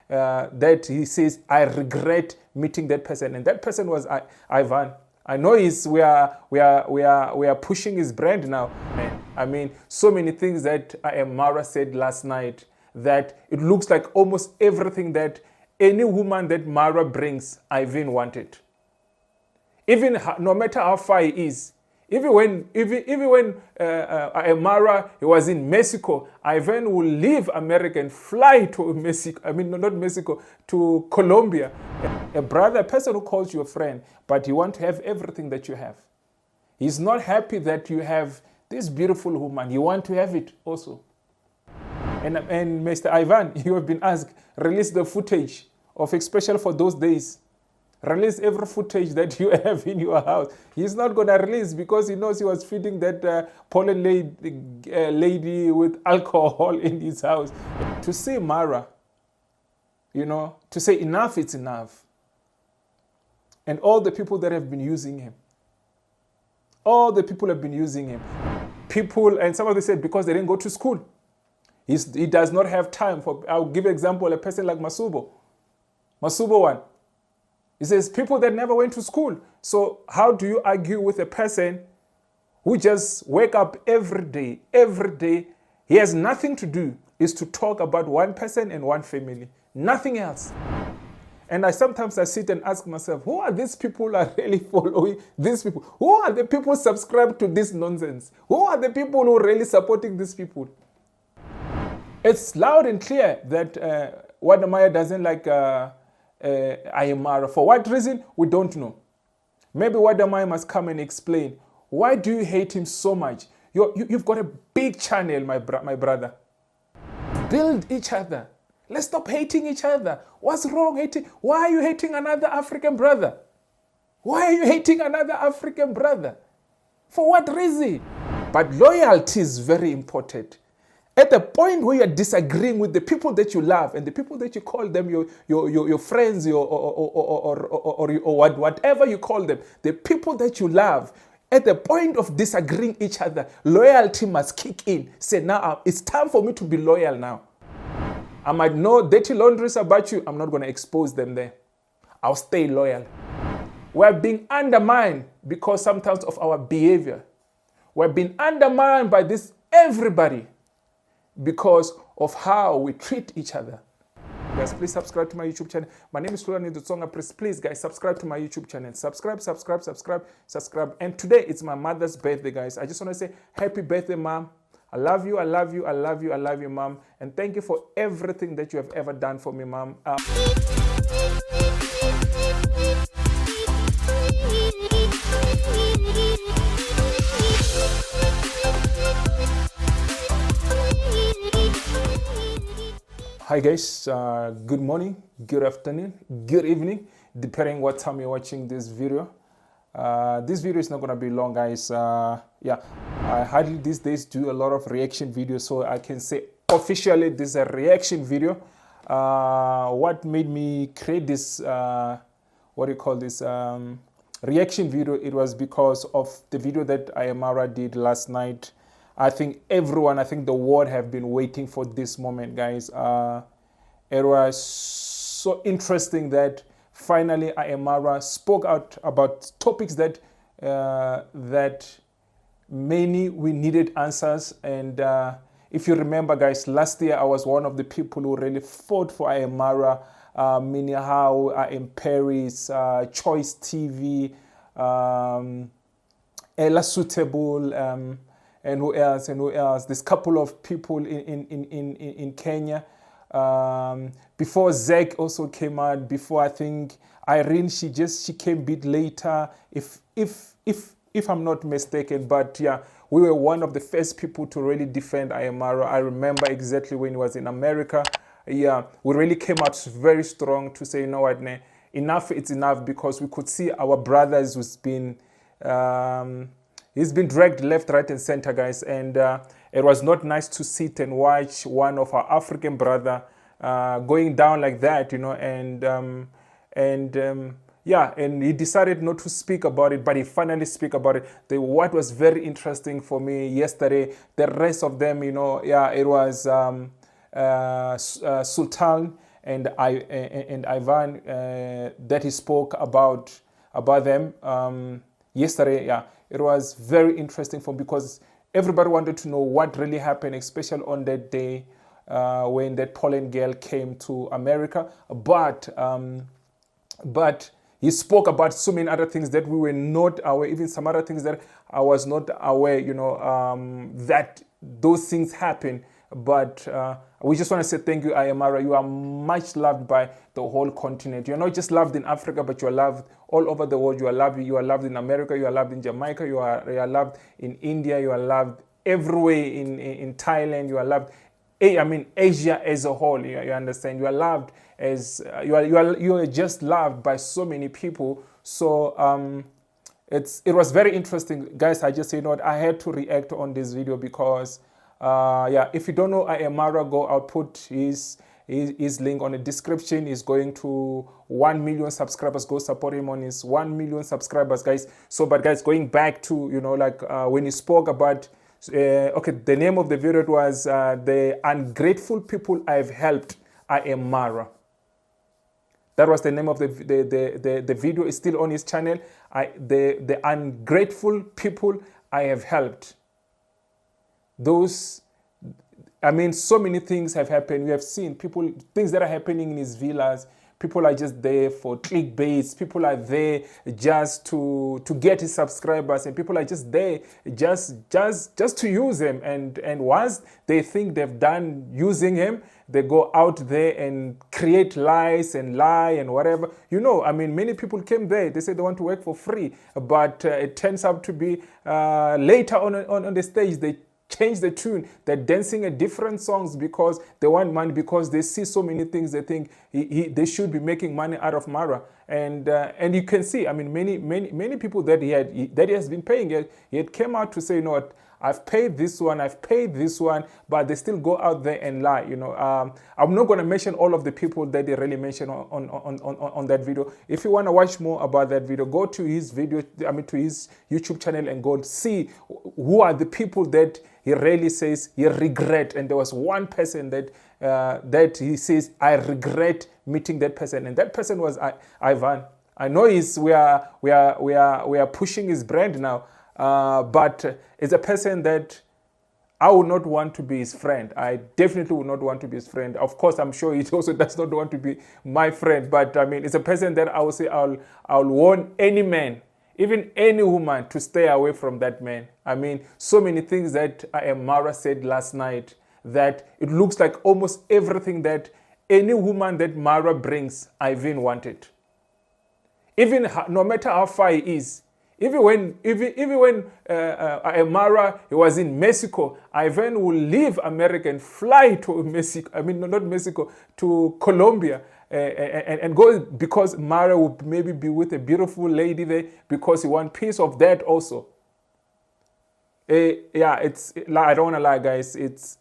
that he says, I regret meeting that person. And that person was Ivan. I know we are pushing his brand now. I mean, so many things that Amara said last night, that it looks like almost everything that any woman that Mara brings, Ivan wanted. Even no matter how far he is, even when Amara was in Mexico, Ivan will leave America and fly to Mexico. I mean, not Mexico, to Colombia. A brother, a person who calls you a friend, but he wants to have everything that you have. He's not happy that you have this beautiful woman. You want to have it also. And Mr. Ivan, you have been asked, release the footage of, especially for those days. Release every footage that you have in your house. He's not going to release because he knows he was feeding that Poland lady with alcohol in his house. To see Mara, to say enough, it's enough. And all the people that have been using him. All the people have been using him. People, and some of them said because they didn't go to school. He does not have time for, I'll give an example, a person like Masubo one. He says, people that never went to school. So how do you argue with a person who just wake up every day? He has nothing to do, is to talk about one person and one family. Nothing else. And sometimes I sit and ask myself, who are these people who are really following these people? Who are the people subscribed to this nonsense? Who are the people who are really supporting these people? It's loud and clear that Woda Maya doesn't like Amara. For what reason? We don't know. Maybe Woda Maya must come and explain. Why do you hate him so much? You've got a big channel, my brother. Build each other. Let's stop hating each other. What's wrong hating? Why are you hating another African brother? Why are you hating another African brother? For what reason? But loyalty is very important. At the point where you're disagreeing with the people that you love and the people that you call them your friends or whatever you call them, the people that you love, at the point of disagreeing each other, loyalty must kick in. Say, now it's time for me to be loyal now. I might know dirty laundries about you. I'm not going to expose them there. I'll stay loyal. We're being undermined because sometimes of our behavior. We're being undermined by this everybody because of how we treat each other. Guys, please subscribe to my YouTube channel. My name is Hlulani the Tsonga. Please, guys, subscribe to my YouTube channel. Subscribe. And today, it's my mother's birthday, guys. I just want to say happy birthday, Mom. I love you, Mom. And thank you for everything that you have ever done for me, Mom. Hi guys, good morning, good afternoon, good evening, depending what time you're watching this video. This video is not going to be long, guys. I hardly these days do a lot of reaction videos, so I can say officially this is a reaction video. What made me create this, reaction video, it was because of the video that Amara did last night. I think the world have been waiting for this moment, guys. It was so interesting that finally Amara spoke out about topics that many we needed answers. And if you remember, guys, last year I was one of the people who really fought for Amara, meaning how in Paris, Choice TV, Ella Suitable, and who else? This couple of people in Kenya. Before Zeg also came out. Before, I think Irene, she came a bit later, if I'm not mistaken. But yeah, we were one of the first people to really defend Amara. I remember exactly when he was in America. Yeah, we really came out very strong to say, you know what, enough, it's enough, because we could see our brothers who's been he's been dragged left, right, and center, guys. And it was not nice to sit and watch one of our African brother going down like that, and he decided not to speak about it, but he finally speak about it. What was very interesting for me yesterday, the rest of them, it was Sultan and Ivan that he spoke about them yesterday. Yeah, it was very interesting for because everybody wanted to know what really happened, especially on that day when that Poland girl came to America. But he spoke about so many other things that we were not aware, even some other things that I was not aware, that those things happen. But we just want to say thank you, Amara. You are much loved by the whole continent. You're not just loved in Africa, but you are loved all over the world. You are loved in America. You are loved in Jamaica. You are loved in India. You are loved everywhere in Thailand. You are loved. I mean, Asia as a whole. You understand? You are loved as you are just loved by so many people. So it was very interesting, guys. I just say, I had to react on this video because. If you don't know Amara, I'll put his link on the description. He's going to 1 million subscribers. Go support him on his 1 million subscribers, guys. So, but guys, going back to, when he spoke about, the name of the video was The Ungrateful People I've Helped, Amara. That was the name of the video. Is still on his channel. The Ungrateful People I Have Helped. So many things have happened. We have seen things that are happening in his villas. People are just there for clickbaits. People are there just to get his subscribers, and people are just there just to use him. And once they think they've done using him, they go out there and create lies and lie and whatever. Many people came there. They said they want to work for free, but it turns out to be later on the stage they change the tune. They're dancing at different songs because they want money, because they see so many things. They think they should be making money out of Marwa. And you can see, many people that he has been paying. He had came out to say, I've paid this one, but they still go out there and lie. I'm not going to mention all of the people that they really mentioned on that video. If you want to watch more about that video, go to his video, to his YouTube channel and go see who are the people that he really says he regret. And there was one person that he says, I regret meeting that person, and that person was Ivan. I know we are pushing his brand now. But it's a person that I would not want to be his friend. I definitely would not want to be his friend. Of course, I'm sure he also does not want to be my friend. But it's a person that I would say I'll warn any man, even any woman, to stay away from that man. So many things that Amara said last night that it looks like almost everything that any woman that Mara brings, Ivan wanted. Even no matter how far he is. Even when Amara was in Mexico, Ivan will leave America and fly to Mexico. Not Mexico, to Colombia, and go because Mara will maybe be with a beautiful lady there because he wants piece of that also. I don't want to lie, guys. It's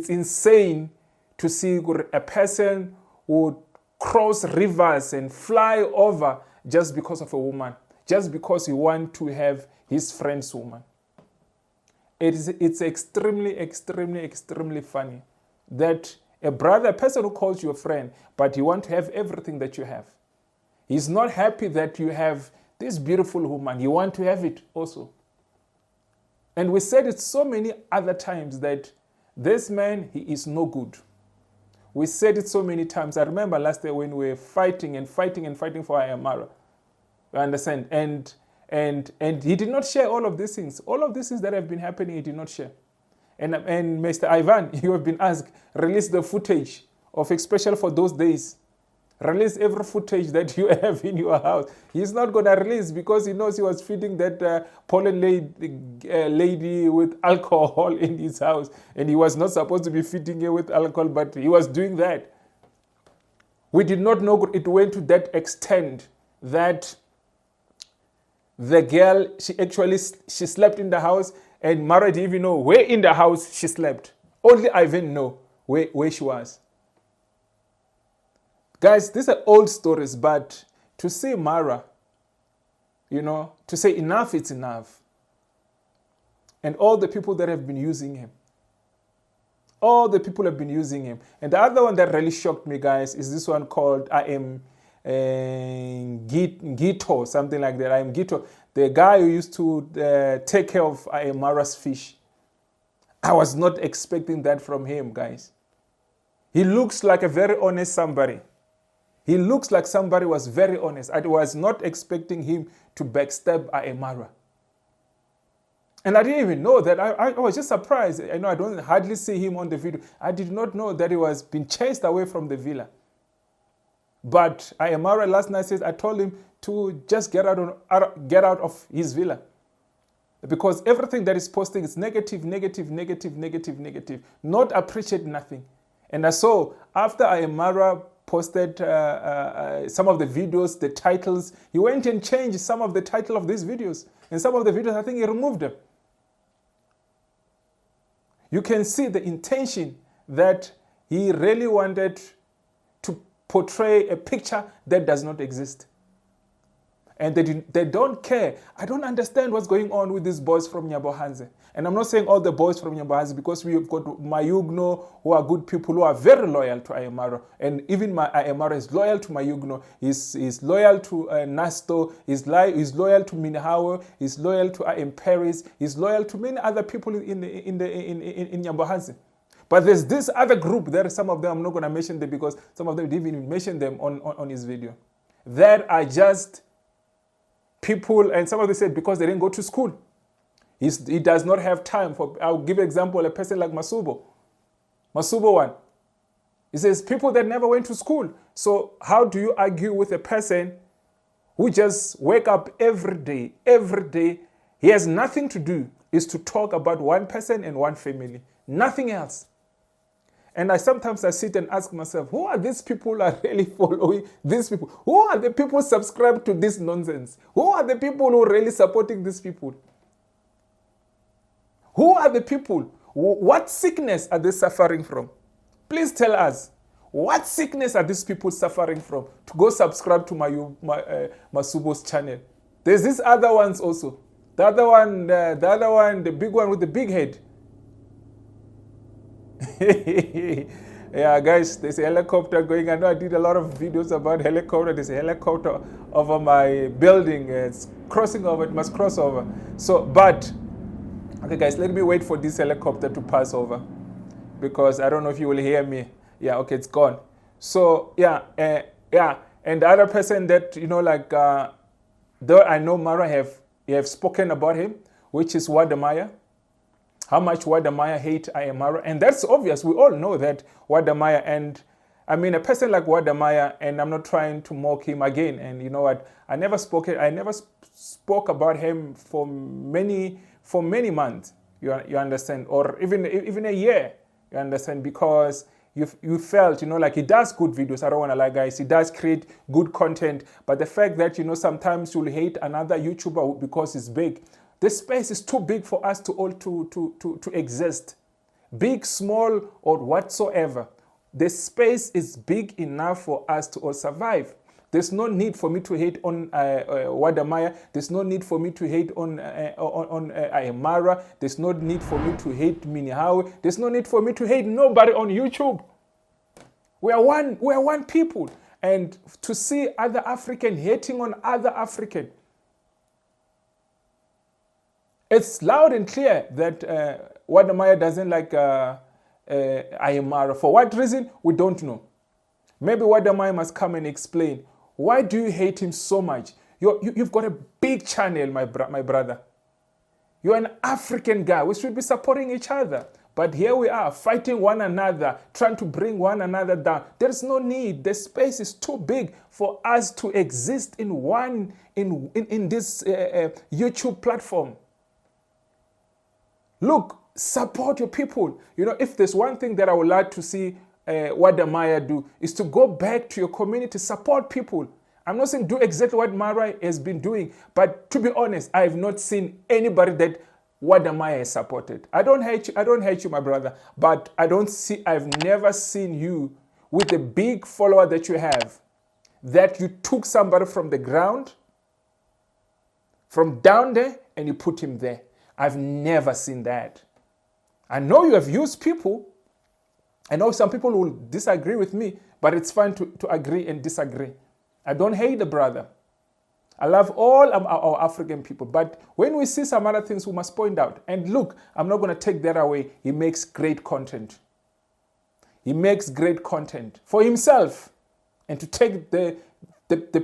insane to see a person who cross rivers and fly over just because of a woman. Just because he wants to have his friend's woman. It's extremely, extremely, extremely funny that a person who calls you a friend, but you want to have everything that you have. He's not happy that you have this beautiful woman. You want to have it also. And we said it so many other times that this man, he is no good. We said it so many times. I remember last year when we were fighting for Amara. You understand? And he did not share all of these things. All of these things that have been happening, he did not share. And Mr. Ivan, you have been asked, release the footage of, especially for those days. Release every footage that you have in your house. He's not going to release because he knows he was feeding that Poland lady with alcohol in his house. And he was not supposed to be feeding her with alcohol, but he was doing that. We did not know it went to that extent that the girl, she slept in the house, and Mara didn't even know where in the house she slept. Only Ivan know where she was. Guys, these are old stories, but to say Mara, to say enough, it's enough. And all the people that have been using him, All the people have been using him. And the other one that really shocked me, guys, is this one called Iam Gintu, something like that. Iam Gintu, the guy who used to take care of Amara's fish. I was not expecting that from him, guys. He looks like a very honest somebody. He looks like somebody was very honest. I was not expecting him to backstab Amara. And I didn't even know that. I was just surprised. I know I don't hardly see him on the video. I did not know that he was being chased away from the villa. But Amara last night says, I told him to just get out of his villa. Because everything that is posting is negative, negative, negative, negative, negative. Not appreciate nothing. And I saw after Amara posted some of the videos, the titles, he went and changed some of the title of these videos. And some of the videos, I think he removed them. You can see the intention that he really wanted to portray a picture that does not exist. And they don't care. I don't understand what's going on with these boys from Nyabohanse. And I'm not saying all the boys from Nyabohanse, because we've got Mayugno, who are good people, who are very loyal to Amara. And even Amara is loyal to Mayugno. He's loyal to Nasto. He's loyal to Minhawe. He's loyal to Iam Paris. He's loyal to many other people in Nyabohanse. But there's this other group. There are some of them, I'm not going to mention them because some of them didn't even mention them on his video. That are just people, and some of them said because they didn't go to school. He does not have time for, I'll give an example, a person like Masubo one. He says people that never went to school. So how do you argue with a person who just wake up every day, he has nothing to do, is to talk about one person and one family, nothing else. And sometimes I sit and ask myself, who are these people who are really following these people? Who are the people subscribed to this nonsense? Who are the people who are really supporting these people? Who are the people? What sickness are they suffering from? Please tell us. What sickness are these people suffering from? To go subscribe to Masubo's channel. There's these other ones also. The other one, the big one with the big head. Yeah, guys, there's a helicopter going. I know I did a lot of videos about helicopter. There's a helicopter over my building. It's crossing over. It must cross over. So, but, okay, guys, let me wait for this helicopter to pass over, because I don't know if you will hear me. Yeah, okay, it's gone. So, yeah. And the other person that, like, though I know Marwa have spoken about him, which is Woda Maya. How much Woda Maya hate Amara. And that's obvious. We all know that Woda Maya, and I mean a person like Woda Maya, and I'm not trying to mock him again. And you know what? I never spoke about him for many months. You understand? Or even a year. You understand? Because you felt, like he does good videos. I don't want to lie, guys. He does create good content. But the fact that, sometimes you'll hate another YouTuber because he's big. This space is too big for us to all to exist. Big, small, or whatsoever. The space is big enough for us to all survive. There's no need for me to hate on Woda Maya. There's no need for me to hate on Amara. There's no need for me to hate Minhawe. There's no need for me to hate nobody on YouTube. We are one people. And to see other African hating on other African, it's loud and clear that Woda Maya doesn't like Amara. For what reason? We don't know. Maybe Woda Maya must come and explain. Why do you hate him so much? You've got a big channel, my brother. You're an African guy. We should be supporting each other. But here we are, fighting one another, trying to bring one another down. There's no need. The space is too big for us to exist in this YouTube platform. Look, support your people. If there's one thing that I would like to see Woda Maya do, is to go back to your community, support people. I'm not saying do exactly what Marwa has been doing, but to be honest, I have not seen anybody that Woda Maya has supported. I don't hate you, my brother, but I've never seen you with the big follower that you have, that you took somebody from the ground, from down there, and you put him there. I've never seen that. I know you have used people, I know some people will disagree with me, but it's fine to agree and disagree. I don't hate the brother. I love all our African people. But when we see some other things, we must point out. And look, I'm not going to take that away. He makes great content. He makes great content for himself and to take the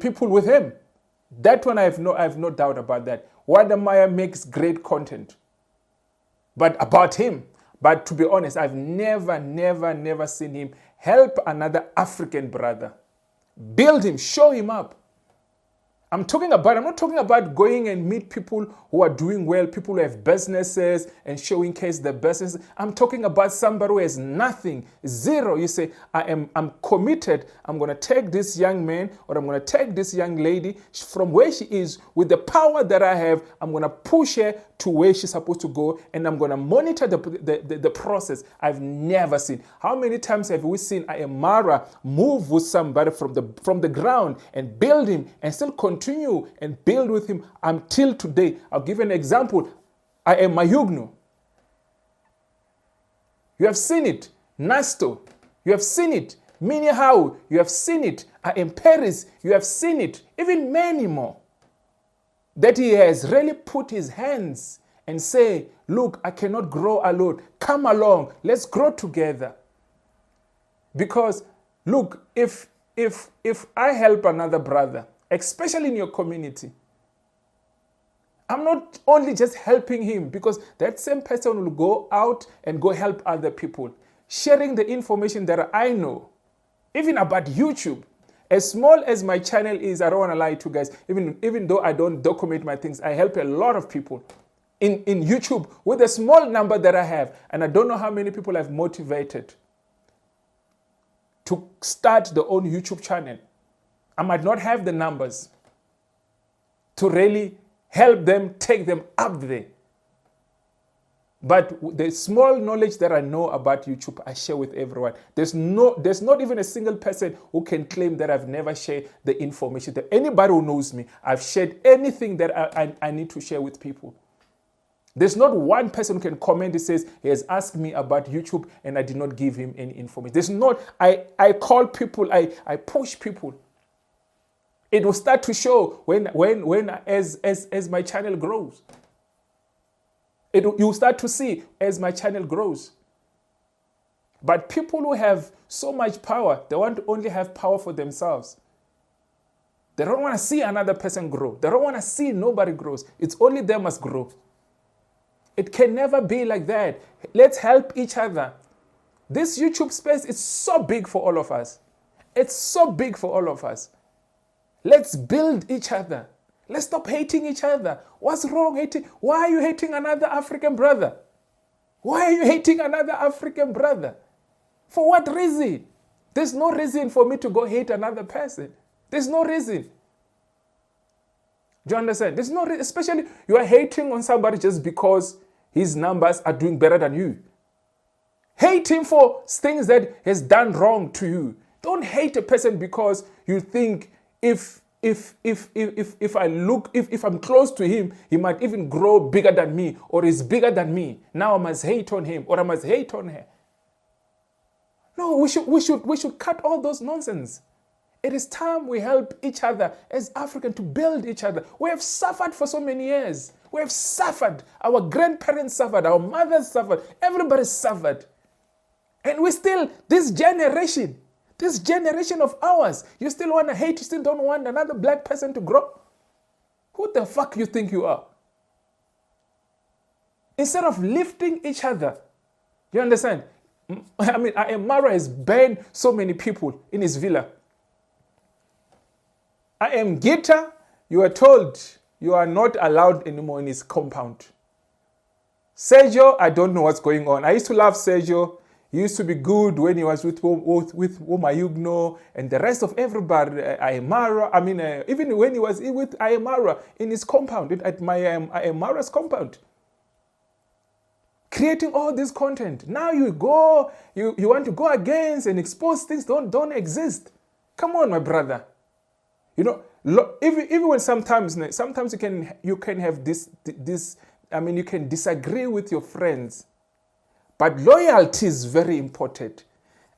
people with him. That one I have no doubt about that. Woda Maya makes great content. But about him, but to be honest, I've never seen him help another African brother. Build him, show him up. I'm not talking about going and meet people who are doing well, people who have businesses and showcase their business. I'm talking about somebody who has nothing, zero. You say, I'm committed. I'm going to take this young man or I'm going to take this young lady from where she is with the power that I have. I'm going to push her to where she's supposed to go, and I'm going to monitor the process. I've never seen. How many times have we seen Amara move with somebody from the ground and build him and still continue and build with him until today? I'll give an example. Iam Gintu. You have seen it. Nasto. You have seen it. Minihow. You have seen it. Iam Paris. You have seen it. Even many more. That he has really put his hands and say, look, I cannot grow alone. Come along. Let's grow together. Because, look, if I help another brother, especially in your community, I'm not only just helping him, because that same person will go out and go help other people, sharing the information that I know, even about YouTube. As small as my channel is, I don't want to lie to you guys, even though I don't document my things, I help a lot of people in YouTube with a small number that I have. And I don't know how many people I've motivated to start their own YouTube channel. I might not have the numbers to really help them, take them up there. But the small knowledge that I know about YouTube, I share with everyone. There's not even a single person who can claim that I've never shared the information. That anybody who knows me, I've shared anything that I need to share with people. There's not one person who can comment that says he has asked me about YouTube and I did not give him any information. There's not. I call people, I push people. It will start to show as my channel grows. You start to see as my channel grows. But people who have so much power, they want to only have power for themselves. They don't want to see another person grow. They don't want to see nobody grows. It's only them must grow. It can never be like that. Let's help each other. This YouTube space is so big for all of us. It's so big for all of us. Let's build each other. Let's stop hating each other. What's wrong hating? Why are you hating another African brother? Why are you hating another African brother? For what reason? There's no reason for me to go hate another person. There's no reason. Do you understand? There's no reason. Especially you are hating on somebody just because his numbers are doing better than you. Hate him for things that he has done wrong to you. Don't hate a person because you think if I'm close to him, he might even grow bigger than me, or is bigger than me. Now I must hate on him, or I must hate on her. No, we should cut all those nonsense. It is time we help each other as Africans to build each other. We have suffered for so many years. We have suffered. Our grandparents suffered. Our mothers suffered. Everybody suffered. And we still, this generation of ours, you still want to hate, you still don't want another black person to grow? Who the fuck you think you are? Instead of lifting each other, you understand? I mean, Amara has banned so many people in his villa. Iam Gintu, you are told you are not allowed anymore in his compound. Sergio, I don't know what's going on. I used to love Sergio. He used to be good when he was with Woda Maya and the rest of everybody. Amara, even when he was with Amara in his compound, at my Amara's compound. Creating all this content. Now you want to go against and expose things that don't exist. Come on, my brother. You know, even when sometimes you can have this. You can disagree with your friends, but loyalty is very important.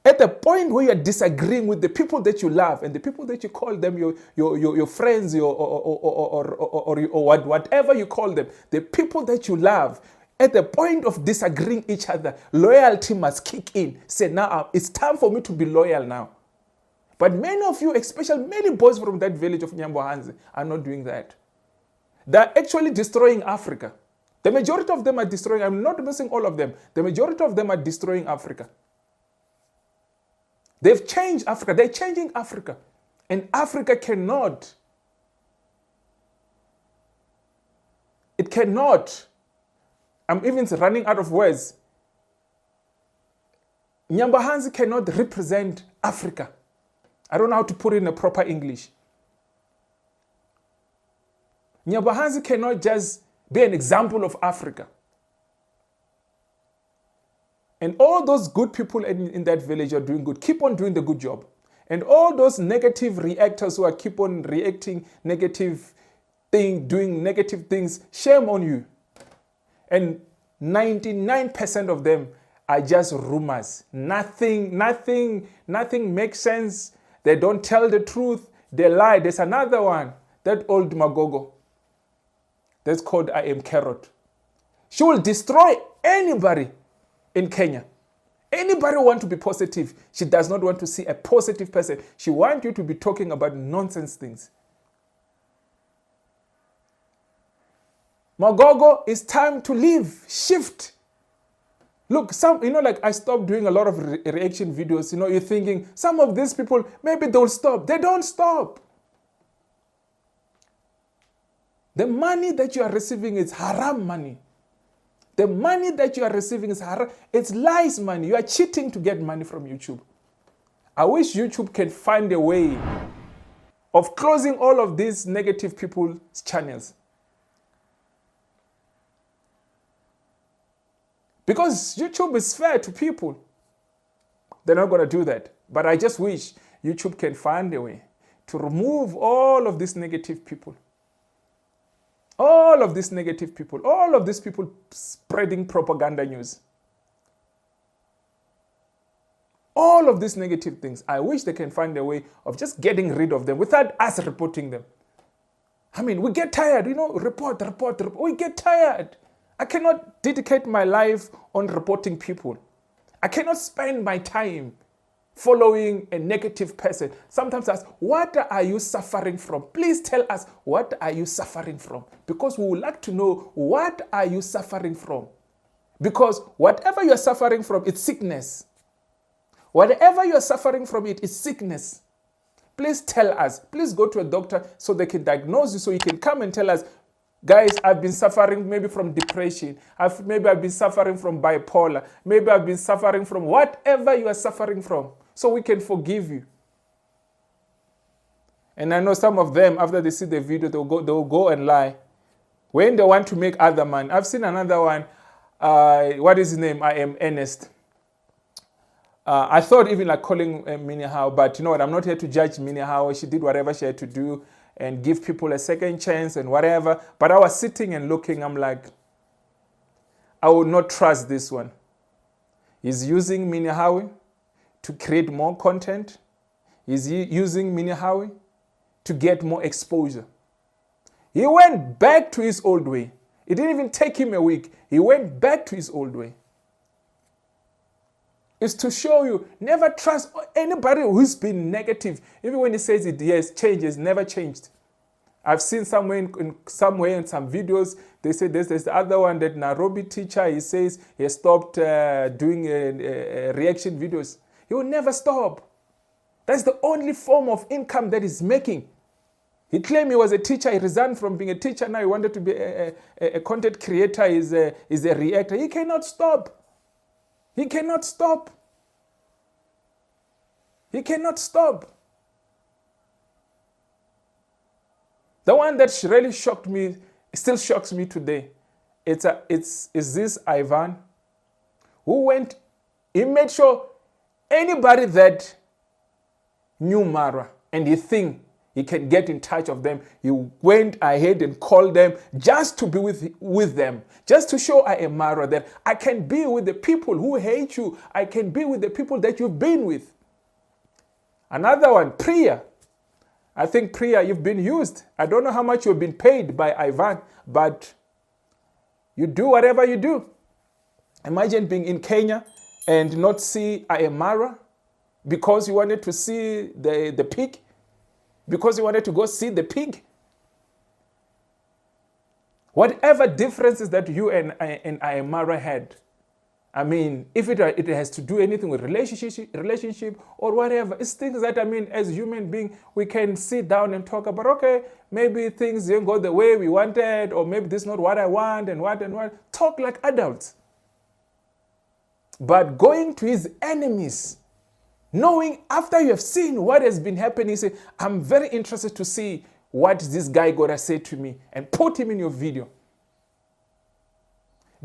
At the point where you're disagreeing with the people that you love and the people that you call them your friends or whatever you call them, the people that you love, at the point of disagreeing each other, loyalty must kick in. Say, now it's time for me to be loyal now. But many of you, especially many boys from that village of Nyabohanse, are not doing that. They're actually destroying Africa. The majority of them are destroying, I'm not missing all of them. The majority of them are destroying Africa. They've changed Africa. They're changing Africa. And Africa cannot. It cannot. I'm even running out of words. Nyabohanse cannot represent Africa. I don't know how to put it in a proper English. Nyabohanse cannot just be an example of Africa. And all those good people in that village are doing good. Keep on doing the good job. And all those negative reactors who are keep on reacting negative thing, doing negative things, shame on you. And 99% of them are just rumors. Nothing makes sense. They don't tell the truth. They lie. There's another one, that old Magogo. That's called Iam Gintu. She will destroy anybody in Kenya. Anybody want to be positive, she does not want to see a positive person. She wants you to be talking about nonsense things. Magogo, it's time to leave, shift. Look, like I stopped doing a lot of reaction videos. You're thinking, some of these people, maybe they'll stop. They don't stop. The money that you are receiving is haram money. The money that you are receiving is haram. It's lies money. You are cheating to get money from YouTube. I wish YouTube can find a way of closing all of these negative people's channels. Because YouTube is fair to people. They're not going to do that. But I just wish YouTube can find a way to remove all of these negative people. All of these negative people, all of these people spreading propaganda news. All of these negative things, I wish they can find a way of just getting rid of them without us reporting them. I mean, we get tired, report. We get tired. I cannot dedicate my life on reporting people. I cannot spend my time following a negative person. Sometimes ask, what are you suffering from? Please tell us, what are you suffering from? Because we would like to know, what are you suffering from? Because whatever you're suffering from, it's sickness. Whatever you're suffering from, it is sickness. Please tell us. Please go to a doctor so they can diagnose you, so you can come and tell us, guys, I've been suffering maybe from depression. Maybe I've been suffering from bipolar. Maybe I've been suffering from whatever you are suffering from, so we can forgive you. And I know some of them, after they see the video, they'll go and lie. When they want to make other man. I've seen another one. What is his name? I am Ernest. I thought even like calling Minnie Howe, but you know what? I'm not here to judge Minnie Howe. She did whatever she had to do and give people a second chance and whatever. But I was sitting and looking. I'm like, I would not trust this one. He's using Minnie Howe to create more content. He's using Minnie Howe to get more exposure. He went back to his old way. It didn't even take him a week. He went back to his old way. It's to show you, never trust anybody who's been negative. Even when he says it has changed, it's never changed. I've seen somewhere in some videos, they say there's the other one, that Nairobi Teacher, he says he has stopped doing reaction videos. He will never stop. That's the only form of income that he's making. He claimed he was a teacher. He resigned from being a teacher. Now he wanted to be a content creator. He's a reactor. He cannot stop. He cannot stop. He cannot stop. The one that really shocked me, still shocks me today, is this Ivan, who went, he made sure anybody that knew Marwa and he think he can get in touch of them. He went ahead and called them just to be with them, just to show Amara that I can be with the people who hate you. I can be with the people that you've been with. Another one, Priya. I think Priya, you've been used. I don't know how much you've been paid by Ivan, but you do whatever you do. Imagine being in Kenya and not see Amara because you wanted to see the pig, because you wanted to go see the pig. Whatever differences that you and Amara had, I mean, if it has to do anything with relationship or whatever, it's things that, I mean, as human beings, we can sit down and talk about, okay, maybe things didn't go the way we wanted, or maybe this is not what I want, and what. Talk like adults. But going to his enemies, knowing after you have seen what has been happening, say, I'm very interested to see what this guy gonna say to me, and put him in your video.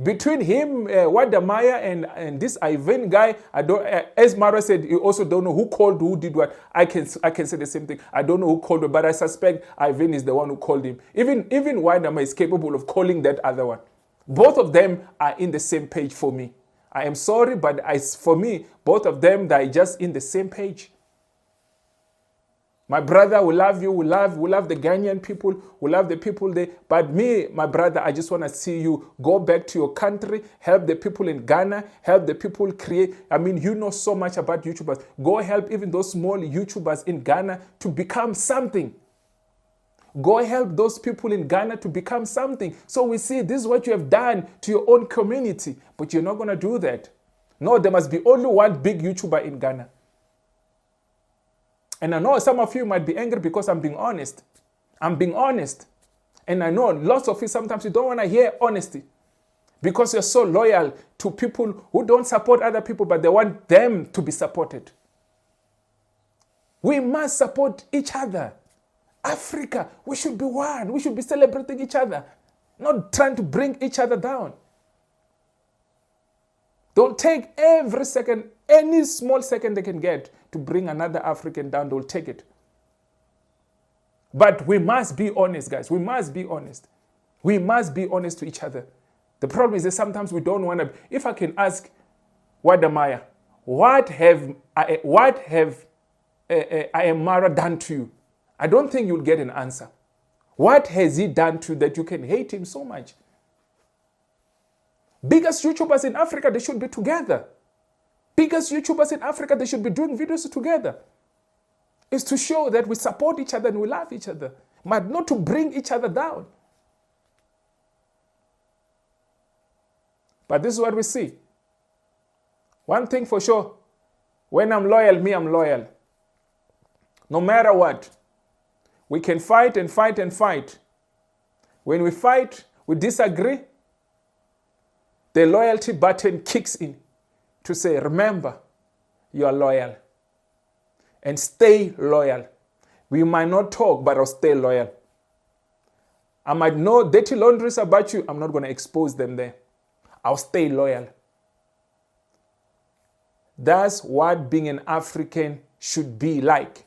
Between him, Woda Maya, and this Ivan guy, I don't. As Marwa said, you also don't know who called, who did what. I can say the same thing. I don't know who called, but I suspect Ivan is the one who called him. Even Woda Maya is capable of calling that other one. Both of them are in the same page for me. I am sorry, but for me, both of them, they're just in the same page. My brother, we love you, we love the Ghanaian people, we love the people there. But me, my brother, I just want to see you go back to your country, help the people in Ghana, help the people create. I mean, you know so much about YouTubers. Go help even those small YouTubers in Ghana to become something. Go help those people in Ghana to become something. So we see this is what you have done to your own community, but you're not going to do that. No, there must be only one big YouTuber in Ghana. And I know some of you might be angry because I'm being honest. I'm being honest. And I know lots of you, sometimes you don't want to hear honesty because you're so loyal to people who don't support other people, but they want them to be supported. We must support each other. Africa, we should be one. We should be celebrating each other, not trying to bring each other down. They'll take every second, any small second they can get to bring another African down, they'll take it. But we must be honest, guys. We must be honest. We must be honest to each other. The problem is that sometimes we don't want to. If I can ask Woda Maya, what have Amara done to you? I don't think you'll get an answer. What has he done to you that you can hate him so much? Biggest YouTubers in Africa, they should be together. Biggest YouTubers in Africa, they should be doing videos together. It's to show that we support each other and we love each other, but not to bring each other down. But this is what we see. One thing for sure, when I'm loyal, I'm loyal. No matter what. We can fight and fight and fight. When we fight, we disagree, the loyalty button kicks in to say, remember, you are loyal. And stay loyal. We might not talk, but I'll stay loyal. I might know dirty laundries about you. I'm not going to expose them there. I'll stay loyal. That's what being an African should be like.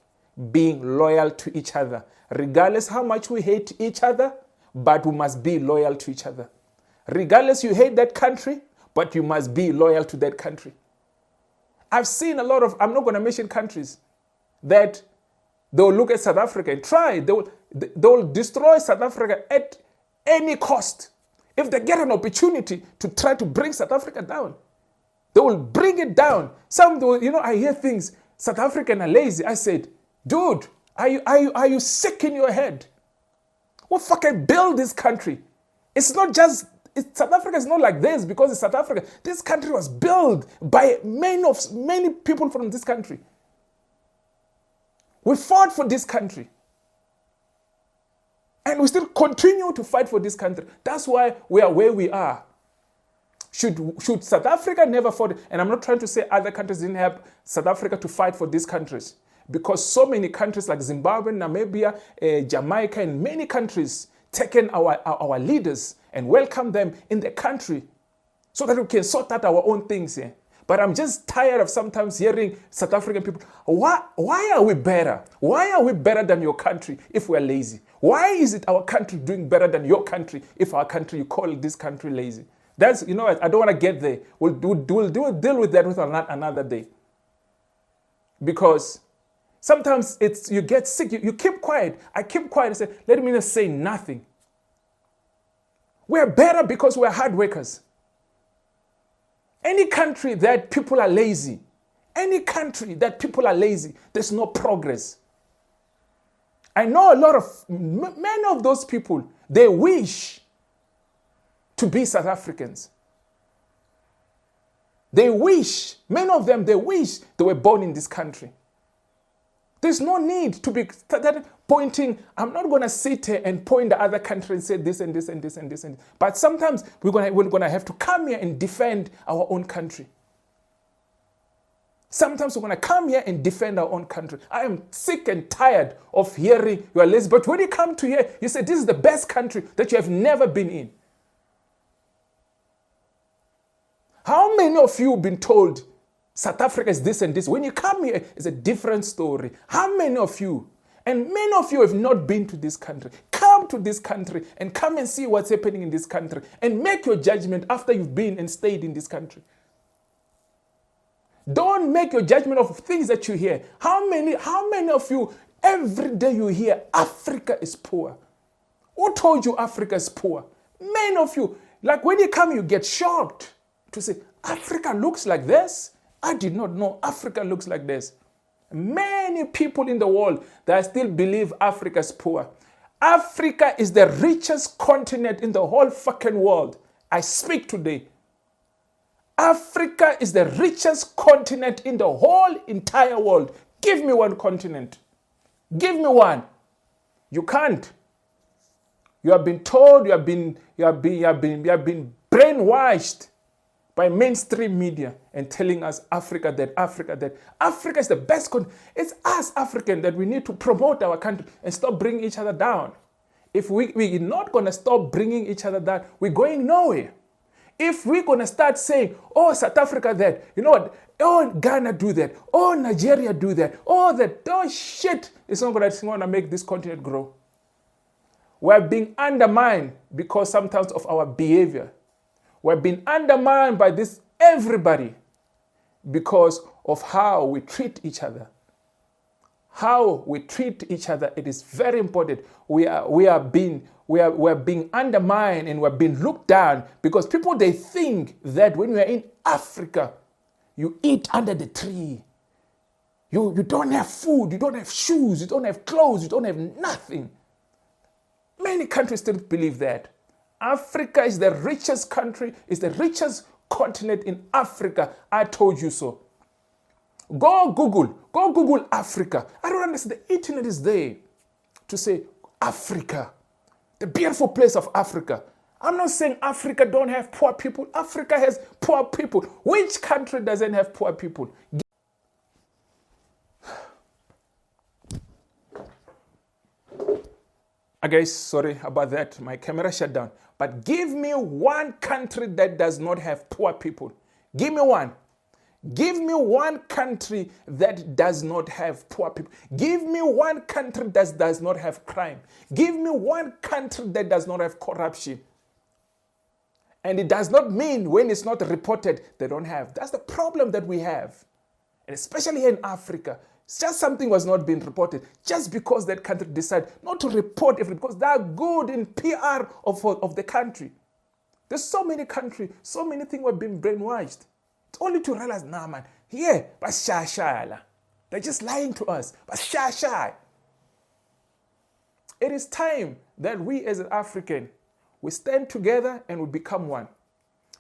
Being loyal to each other. Regardless how much we hate each other, but we must be loyal to each other. Regardless you hate that country, but you must be loyal to that country. I've seen a lot of, I'm not going to mention countries, that they'll look at South Africa and try. They'll destroy South Africa at any cost. If they get an opportunity to try to bring South Africa down, they will bring it down. I hear things, South African are lazy. I said, dude, are you sick in your head? We'll fucking build this country. It's not just, South Africa is not like this because it's South Africa. This country was built by many people from this country. We fought for this country. And we still continue to fight for this country. That's why we are where we are. Should South Africa never fought, and I'm not trying to say other countries didn't help South Africa to fight for these countries, because so many countries like Zimbabwe, Namibia, Jamaica, and many countries taken our leaders and welcome them in the country so that we can sort out our own things here. But I'm just tired of sometimes hearing South African people, why are we better? Why are we better than your country if we're lazy? Why is it our country doing better than your country if our country, you call this country lazy? That's, you know what, I don't want to get there. We'll deal with that with another day. Because sometimes you get sick, you keep quiet. I keep quiet and say, let me not say nothing. We're better because we're hard workers. Any country that people are lazy, there's no progress. I know a lot of, many of those people, they wish to be South Africans. They wish, many of them, they wish they were born in this country. There's no need to be pointing. I'm not going to sit here and point the other country and say this and this and this and this. But sometimes we're going to have to come here and defend our own country. Sometimes we're going to come here and defend our own country. I am sick and tired of hearing you are lazy. But when you come to here, you say this is the best country that you have never been in. How many of you have been told South Africa is this and this? When you come here, it's a different story. How many of you, and many of you have not been to this country, come to this country and come and see what's happening in this country and make your judgment after you've been and stayed in this country. Don't make your judgment of things that you hear. How many of you, every day you hear Africa is poor? Who told you Africa is poor? Many of you, like when you come, you get shocked to say, Africa looks like this? I did not know Africa looks like this. Many people in the world that still believe Africa is poor. Africa is the richest continent in the whole fucking world. I speak today. Africa is the richest continent in the whole entire world. Give me one continent. Give me one. You can't. You have been told, you have been brainwashed by mainstream media and telling us Africa that. Africa is the best country. It's us Africans that we need to promote our country and stop bringing each other down. If we're not going to stop bringing each other down, we're going nowhere. If we're going to start saying, oh, South Africa that, you know what, oh, Ghana do that, oh, Nigeria do that, oh, shit, it's not going to make this continent grow. We're being undermined because sometimes of our behavior. We're being undermined by this everybody because of how we treat each other. How we treat each other, it is very important. We are being undermined and we're being looked down because people, they think that when you are in Africa, you eat under the tree. You don't have food, you don't have shoes, you don't have clothes, you don't have nothing. Many countries still believe that. Africa is the richest country, is the richest continent in Africa. I told you so. Go Google Africa. I don't understand. The internet is there to say Africa, the beautiful place of Africa. I'm not saying Africa don't have poor people. Africa has poor people. Which country doesn't have poor people? Guys, sorry about that. My camera shut down. But give me one country that does not have poor people. Give me one. Give me one country that does not have poor people. Give me one country that does not have crime. Give me one country that does not have corruption. And it does not mean when it's not reported, they don't have. That's the problem that we have. And especially here in Africa. It's just something was not being reported. Just because that country decided not to report everything, because they are good in PR of the country. There's so many countries, so many things were being brainwashed. It's only to realize, nah man, yeah, but shy. They're just lying to us, but shy. It is time that we as an African, we stand together and we become one.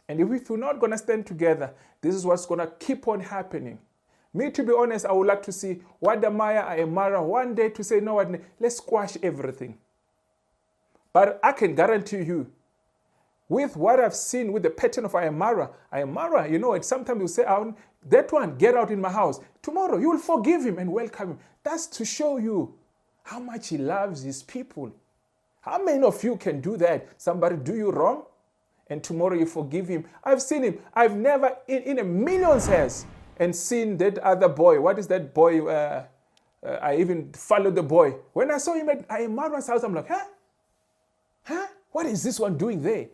And if we're not going to stand together, this is what's going to keep on happening. Me, to be honest, I would like to see Woda Maya and Amara one day to say, no, let's squash everything. But I can guarantee you, with what I've seen with the pattern of Amara, you know, sometimes you say, that one, get out in my house. Tomorrow, you will forgive him and welcome him. That's to show you how much he loves his people. How many of you can do that? Somebody do you wrong, and tomorrow you forgive him. I've seen him. I've never, in a million's years, and seen that other boy. What is that boy? I even followed the boy. When I saw him at Marwa's house, I'm like, huh? What is this one doing there?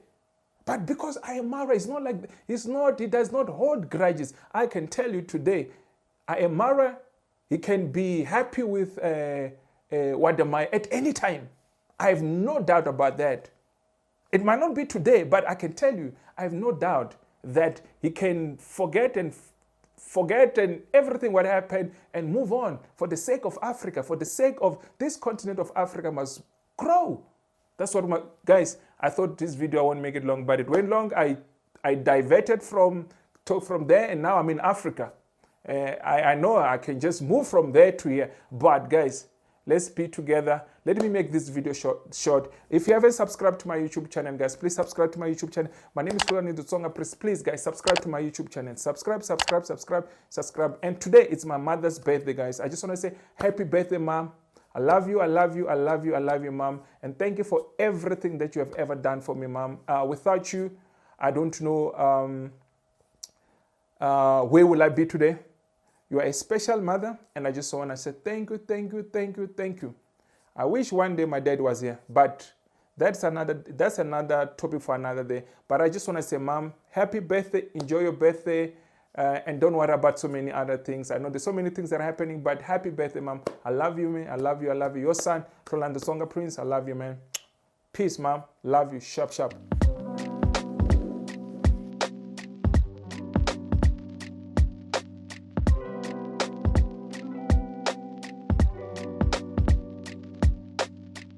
But because Amara is not like, he does not hold grudges. I can tell you today, Amara, he can be happy with Woda Maya at any time. I have no doubt about that. It might not be today, but I can tell you, I have no doubt that he can forget and everything what happened and move on for the sake of Africa, for the sake of this continent of Africa must grow. That's what guys, I thought this video, I won't make it long, but it went long. I diverted from there, and now I'm in Africa. I know I can just move from there to here, but guys, let's be together. Let me make this video short. If you haven't subscribed to my YouTube channel, guys, please subscribe to my YouTube channel. My name is Hlulani the Tsonga. Please, guys, subscribe to my YouTube channel. Subscribe. And today, it's my mother's birthday, guys. I just want to say happy birthday, Mom. I love you, Mom. And thank you for everything that you have ever done for me, Mom. Without you, I don't know where will I be today. You are a special mother, and I just want to say thank you. I wish one day my dad was here, but that's another topic for another day. But I just want to say, Mom, happy birthday, enjoy your birthday, and don't worry about so many other things. I know there's so many things that are happening, but happy birthday, Mom. I love you, man. I love you. Your son, Hlulani the Tsonga Prince, I love you, man. Peace, Mom. Love you. Sharp.